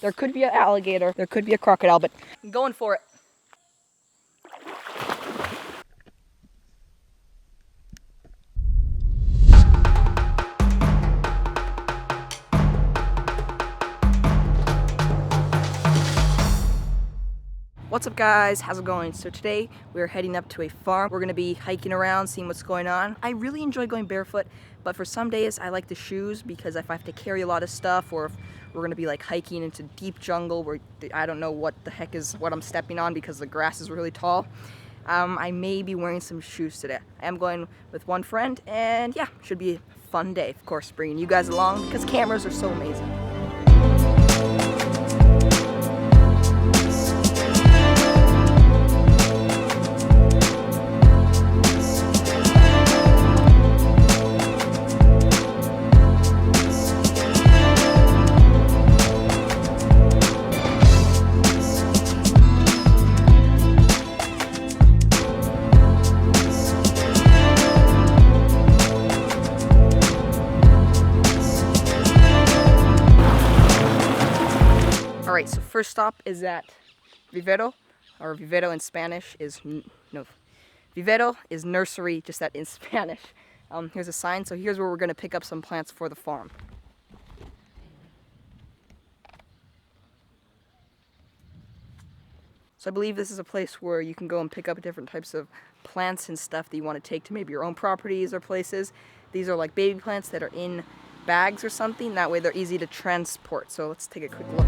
There could be an alligator, there could be a crocodile, but I'm going for it. What's up guys, how's it going? So today we're heading up to a farm. We're gonna be hiking around, seeing what's going on. I really enjoy going barefoot, but for some days I like the shoes because if I have to carry a lot of stuff or if we're gonna be like hiking into deep jungle where I don't know what the heck is what I'm stepping on because the grass is really tall, I may be wearing some shoes today. I am going with one friend and yeah, should be a fun day. Of course, bringing you guys along because cameras are so amazing. Alright, so first stop is at vivero, or vivero in Spanish is, vivero is nursery, just that in Spanish. Here's a sign, so here's where we're going to pick up some plants for the farm. So I believe this is a place where you can go and pick up different types of plants and stuff that you want to take to maybe your own properties or places. These are like baby plants that are in bags or something, that way they're easy to transport. So let's take a quick look.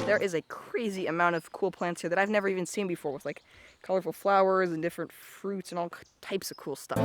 There is a crazy amount of cool plants here that I've never even seen before, with like colorful flowers and different fruits and all types of cool stuff.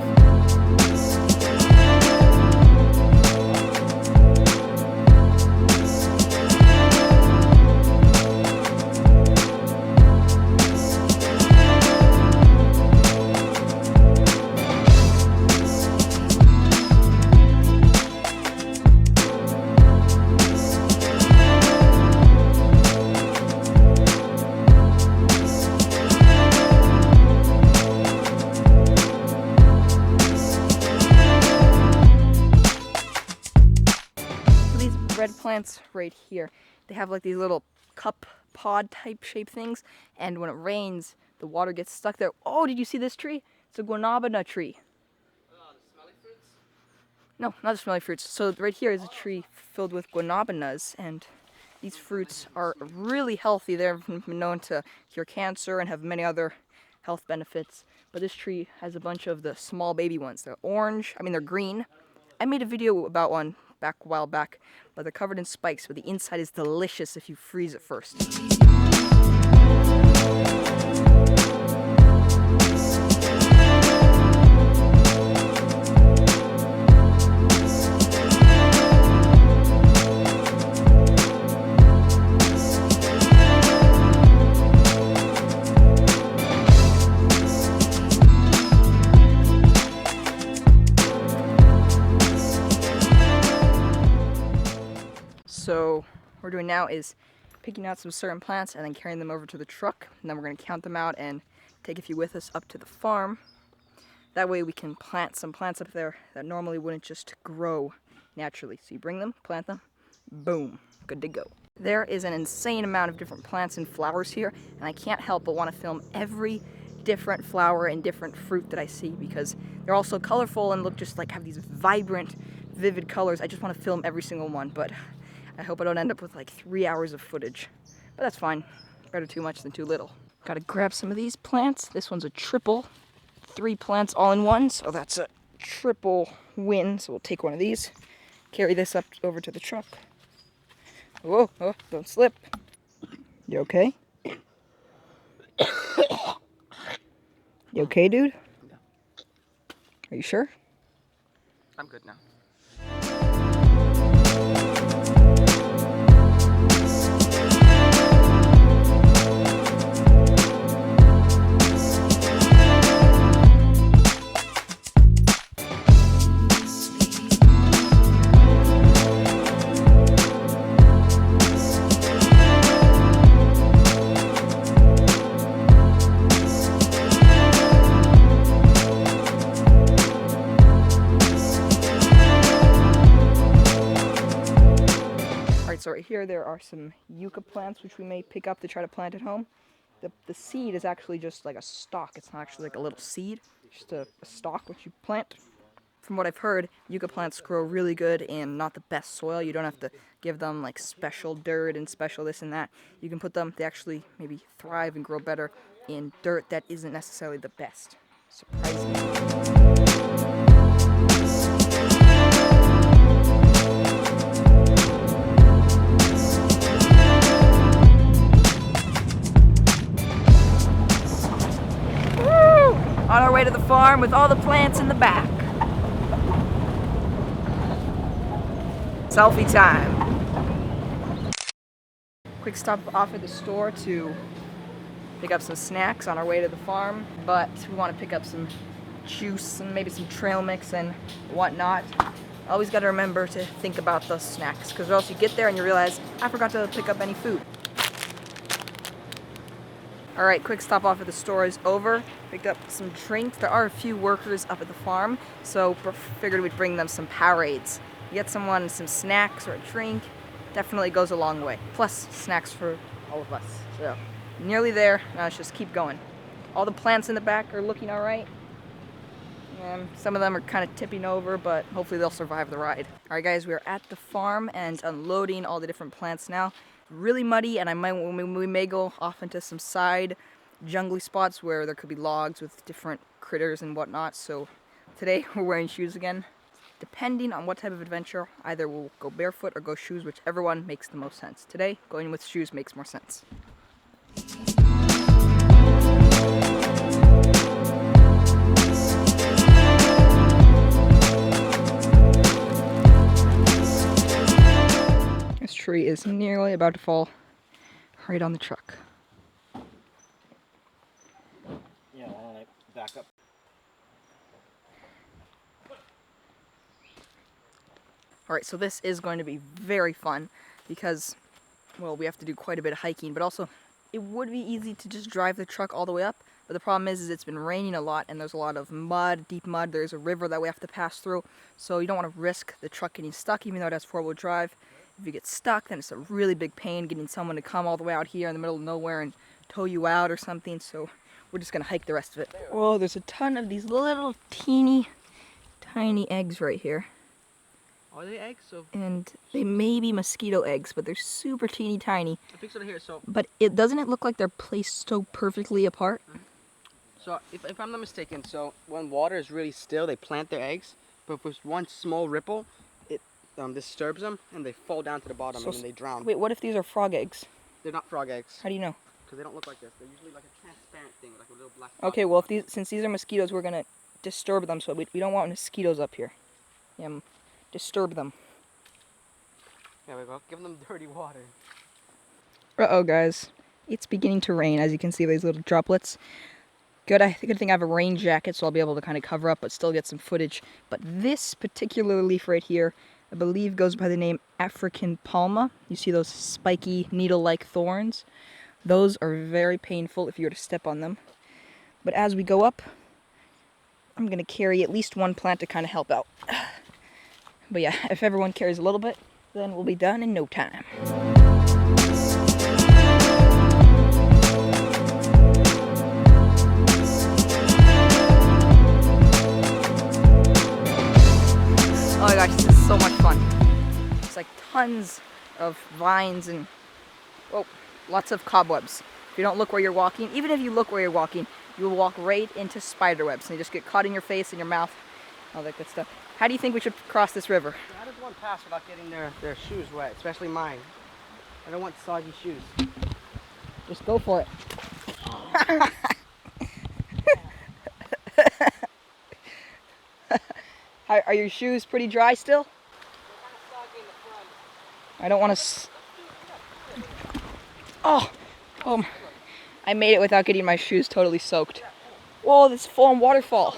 Red plants right here, they have like these little cup pod type shape things, and when it rains the water gets stuck there. Oh, did you see this tree? It's a guanabana tree. Oh, the smelly fruits? No, not the smelly fruits. So right here is a tree filled with guanabanas, and these fruits are really healthy. They're known to cure cancer and have many other health benefits, but this tree has a bunch of the small baby ones. They're orange, they're green. I made a video about one a while back, but they're covered in spikes, but the inside is delicious if you freeze it first. So what we're doing now is picking out some certain plants and then carrying them over to the truck, and then we're going to count them out and take a few with us up to the farm. That way we can plant some plants up there that normally wouldn't just grow naturally. So you bring them, plant them, boom, good to go. There is an insane amount of different plants and flowers here, and I can't help but want to film every different flower and different fruit that I see because they're all so colorful and look just like have these vibrant, vivid colors. I just want to film every single one, but I hope I don't end up with like 3 hours of footage, but that's fine. Better too much than too little. Gotta grab some of these plants. This one's a triple, 3 plants all in one, so that's a triple win. So we'll take one of these, carry this up over to the truck. Whoa, oh, don't slip. You okay? You okay, dude? Yeah. Are you sure? I'm good now. right here there are some yucca plants which we may pick up to try to plant at home. The seed is actually just like a stalk. It's not actually like a little seed. It's just a stalk which you plant. From what I've heard, yucca plants grow really good in not the best soil. You don't have to give them like special dirt and special this and that. You can put them, they actually maybe thrive and grow better in dirt that isn't necessarily the best. Surprisingly. On our way to the farm with all the plants in the back. Selfie time. Quick stop off at the store to pick up some snacks on our way to the farm, but we want to pick up some juice and maybe some trail mix and whatnot. Always got to remember to think about those snacks, because or else you get there and you realize, I forgot to pick up any food. Alright, quick stop off at the store is over. Picked up some drinks. There are a few workers up at the farm, so figured we'd bring them some Powerades. Get someone some snacks or a drink, definitely goes a long way. Plus, snacks for all of us. So, nearly there. Now let's just keep going. All the plants in the back are looking alright. Some of them are kind of tipping over, but hopefully they'll survive the ride. Alright guys, we're at the farm and unloading all the different plants now. Really muddy, and we may go off into some side jungly spots where there could be logs with different critters and whatnot. So today we're wearing shoes again. Depending on what type of adventure, either we'll go barefoot or go shoes, whichever one makes the most sense. Today, going with shoes makes more sense. This tree is nearly about to fall right on the truck. Yeah, why don't I back up? Alright, so this is going to be very fun because, well, we have to do quite a bit of hiking, but also it would be easy to just drive the truck all the way up, but the problem is it's been raining a lot and there's a lot of mud, deep mud. There's a river that we have to pass through, so you don't want to risk the truck getting stuck even though it has four-wheel drive. If you get stuck, then it's a really big pain getting someone to come all the way out here in the middle of nowhere and tow you out or something, so we're just going to hike the rest of it. Whoa, there's a ton of these little teeny tiny eggs right here. Are they eggs? So And they may be mosquito eggs, but they're super teeny tiny. I think so here. So But doesn't it look like they're placed so perfectly apart? so if I'm not mistaken, so when water is really still, they plant their eggs, but if there's one small ripple, it disturbs them and they fall down to the bottom and then they drown. Wait, what if these are frog eggs? They're not frog eggs How do you know? because they don't look like this. They're usually like a transparent thing, like a little black. dot. Okay, well, since these are mosquitoes, we're gonna disturb them, so we don't want mosquitoes up here. Yeah, disturb them. There we go. Give them dirty water. Uh-oh, guys. It's beginning to rain, as you can see these little droplets. Good thing I have a rain jacket, so I'll be able to kind of cover up, but still get some footage. But this particular leaf right here, I believe goes by the name African palma. You see those spiky, needle-like thorns? Those are very painful if you were to step on them. But as we go up, I'm going to carry at least one plant to kind of help out. But yeah, if everyone carries a little bit, then we'll be done in no time. Oh my gosh, this is so much fun. It's like tons of vines and, oh, lots of cobwebs. If you don't look where you're walking, even if you look where you're walking, you will walk right into spider webs and you just get caught in your face and your mouth, all that good stuff. How do you think we should cross this river? How does one pass without getting their shoes wet, especially mine? I don't want soggy shoes. Just go for it. Are your shoes pretty dry still? I don't want to... Oh, I made it without getting my shoes totally soaked. Whoa, this full-on waterfall.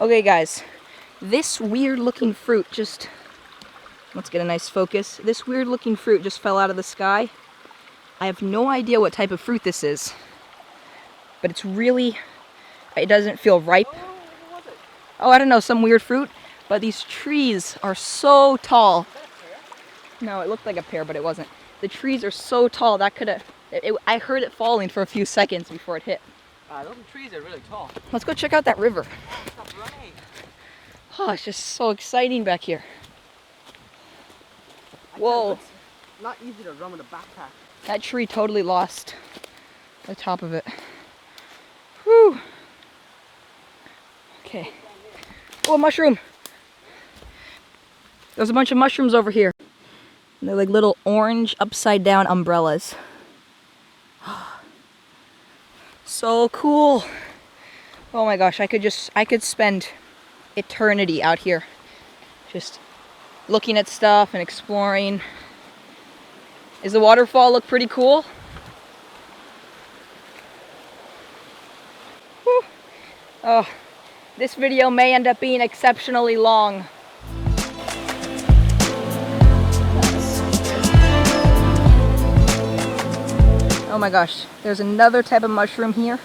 Okay, guys. This weird-looking fruit just... Let's get a nice focus. This weird-looking fruit just fell out of the sky. I have no idea what type of fruit this is. But it's really... It doesn't feel ripe. Oh, I don't know, some weird fruit. But these trees are so tall. No, it looked like a pear, but it wasn't. The trees are so tall that could have. I heard it falling for a few seconds before it hit. Those trees are really tall. Let's go check out that river. Stop running. Oh, it's just so exciting back here. Whoa. It's not easy to run with a backpack. That tree totally lost the top of it. Whew. Okay. Oh, a mushroom. There's a bunch of mushrooms over here. And they're like little orange upside down umbrellas. So cool. Oh my gosh, I could spend eternity out here just looking at stuff and exploring. Does the waterfall look pretty cool? Whew. Oh, this video may end up being exceptionally long. Oh my gosh, there's another type of mushroom here.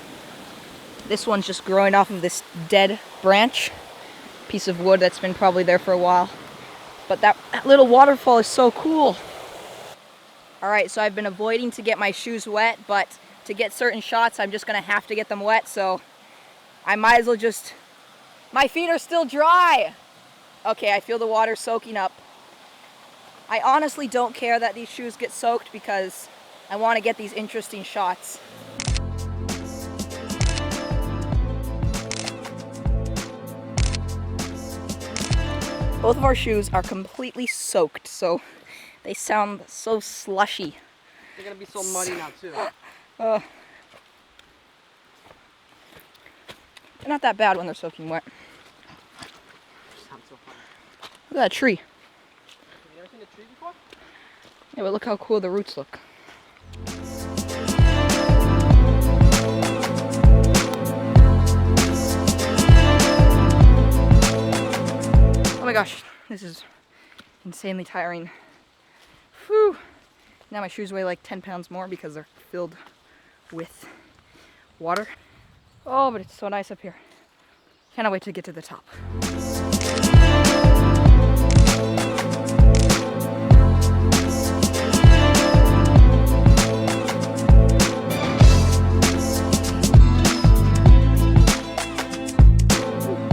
This one's just growing off of this dead branch. Piece of wood that's been probably there for a while. But that little waterfall is so cool. Alright, so I've been avoiding to get my shoes wet, but to get certain shots, I'm just gonna have to get them wet, so I might as well just... My feet are still dry! Okay, I feel the water soaking up. I honestly don't care that these shoes get soaked because I want to get these interesting shots. Both of our shoes are completely soaked, so they sound so slushy. They're gonna be so muddy now too. They're not that bad when they're soaking wet. Sounds so fun. Look at that tree. You never seen a tree before? Yeah, but look how cool the roots look. Oh my gosh, this is insanely tiring. Whew. Now my shoes weigh like 10 pounds more because they're filled with water. Oh, but it's so nice up here. Cannot wait to get to the top.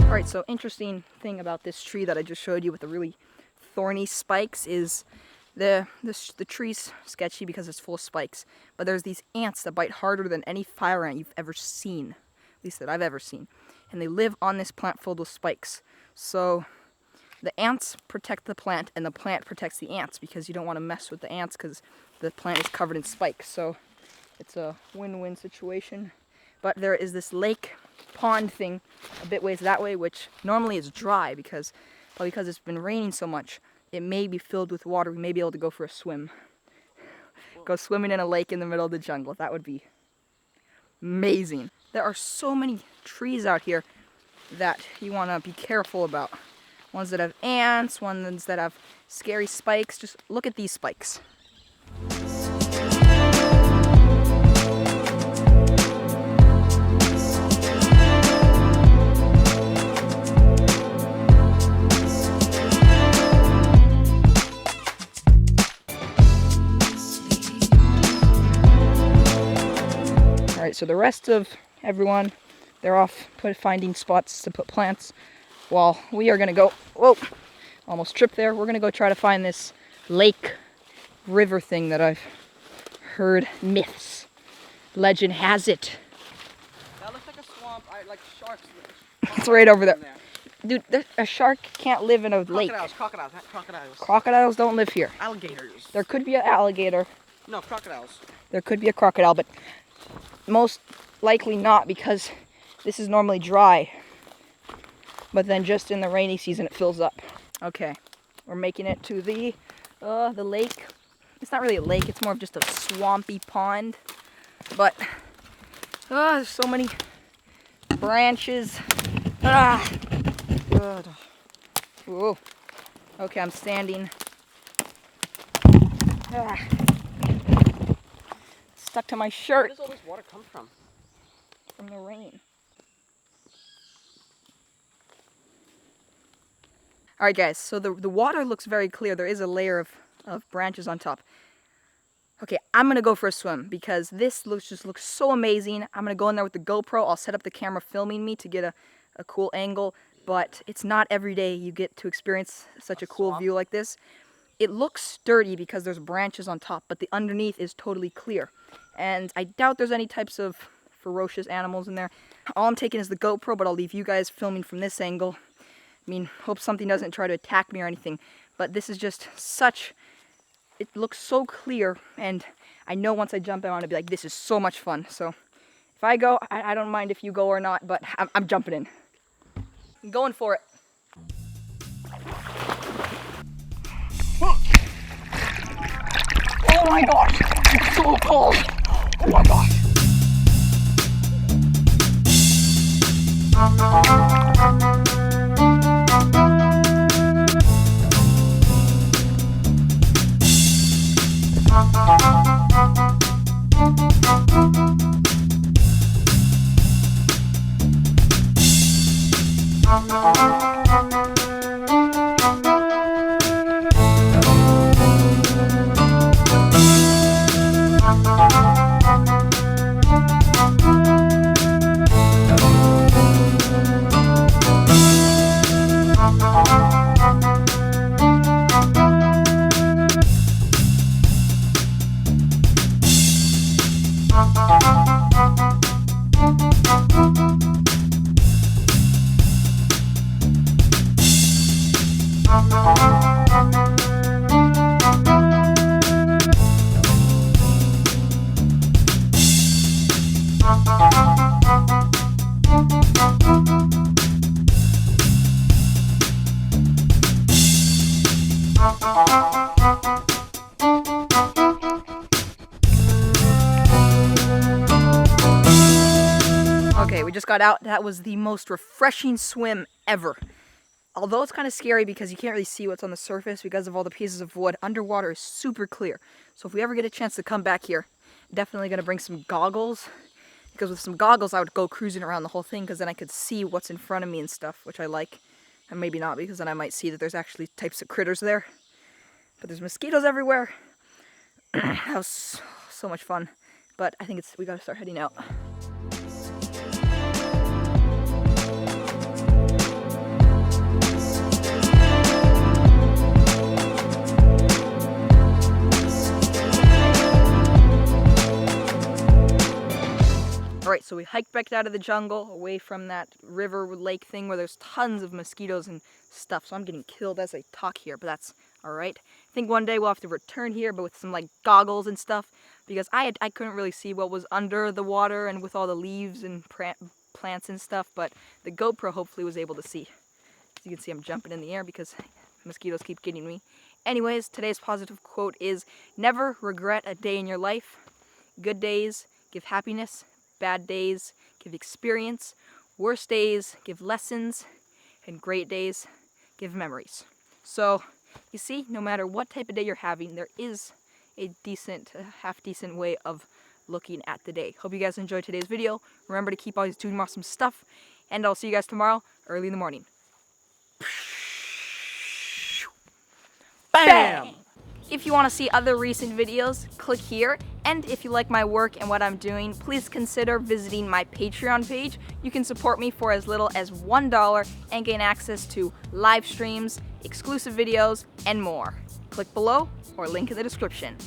Alright, so interesting thing about this tree that I just showed you with the really thorny spikes is the tree's sketchy because it's full of spikes, but there's these ants that bite harder than any fire ant you've ever seen, at least that I've ever seen, and they live on this plant filled with spikes. So the ants protect the plant and the plant protects the ants because you don't want to mess with the ants because the plant is covered in spikes. So it's a win-win situation. But there is this lake pond thing a bit ways that way, which normally is dry because it's been raining so much, it may be filled with water. We may be able to go for a swim. Go swimming in a lake in the middle of the jungle. That would be amazing. There are so many trees out here that you want to be careful about. Ones that have ants, ones that have scary spikes. Just look at these spikes. Alright, so the rest of everyone, they're off finding spots to put plants, while we are going to go, whoa, almost tripped there. We're going to go try to find this lake river thing that I've heard myths. Legend has it. That looks like a swamp. Like sharks. It's right over there. Dude, a shark can't live in a lake. Crocodiles. Crocodiles don't live here. Alligators. There could be an alligator. No, crocodiles. There could be a crocodile, but most likely not because this is normally dry. But then just in the rainy season it fills up. Okay, we're making it to the lake. It's not really a lake, it's more of just a swampy pond. But there's so many branches. Whoa. Okay, I'm standing. Stuck to my shirt. Where does all this water come from? From the rain. Alright guys, so the water looks very clear. There is a layer of of branches on top. Okay, I'm gonna go for a swim because this just looks so amazing. I'm gonna go in there with the GoPro. I'll set up the camera filming me to get a cool angle, but it's not every day you get to experience such a cool view like this. It looks sturdy because there's branches on top, but the underneath is totally clear. And I doubt there's any types of ferocious animals in there. All I'm taking is the GoPro, but I'll leave you guys filming from this angle. I mean, hope something doesn't try to attack me or anything, but this is just such... It looks so clear, and I know once I jump in, I'm gonna be like, this is so much fun. So if I go, I don't mind if you go or not, but I'm jumping in. I'm going for it. Oh my gosh, it's so cold. Oh my gosh. Okay, we just got out. That was the most refreshing swim ever. Although it's kind of scary because you can't really see what's on the surface because of all the pieces of wood, underwater is super clear. So if we ever get a chance to come back here, definitely going to bring some goggles. Because with some goggles, I would go cruising around the whole thing because then I could see what's in front of me and stuff, which I like. And maybe not, because then I might see that there's actually types of critters there. But there's mosquitoes everywhere. That was so much fun. But I think we got to start heading out. Alright, so we hiked back out of the jungle, away from that river lake thing where there's tons of mosquitoes and stuff, so I'm getting killed as I talk here, but that's alright. I think one day we'll have to return here, but with some like goggles and stuff, because I couldn't really see what was under the water and with all the leaves and plants and stuff, but the GoPro hopefully was able to see. As you can see, I'm jumping in the air because mosquitoes keep getting me. Anyways, today's positive quote is, never regret a day in your life. Good days give happiness. Bad days give experience, worst days give lessons, and great days give memories. So, you see, no matter what type of day you're having, there is a decent, half-decent way of looking at the day. Hope you guys enjoyed today's video. Remember to keep always doing awesome stuff, and I'll see you guys tomorrow, early in the morning. Bam! If you want to see other recent videos, click here. And if you like my work and what I'm doing, please consider visiting my Patreon page. You can support me for as little as $1 and gain access to live streams, exclusive videos, and more. Click below or link in the description.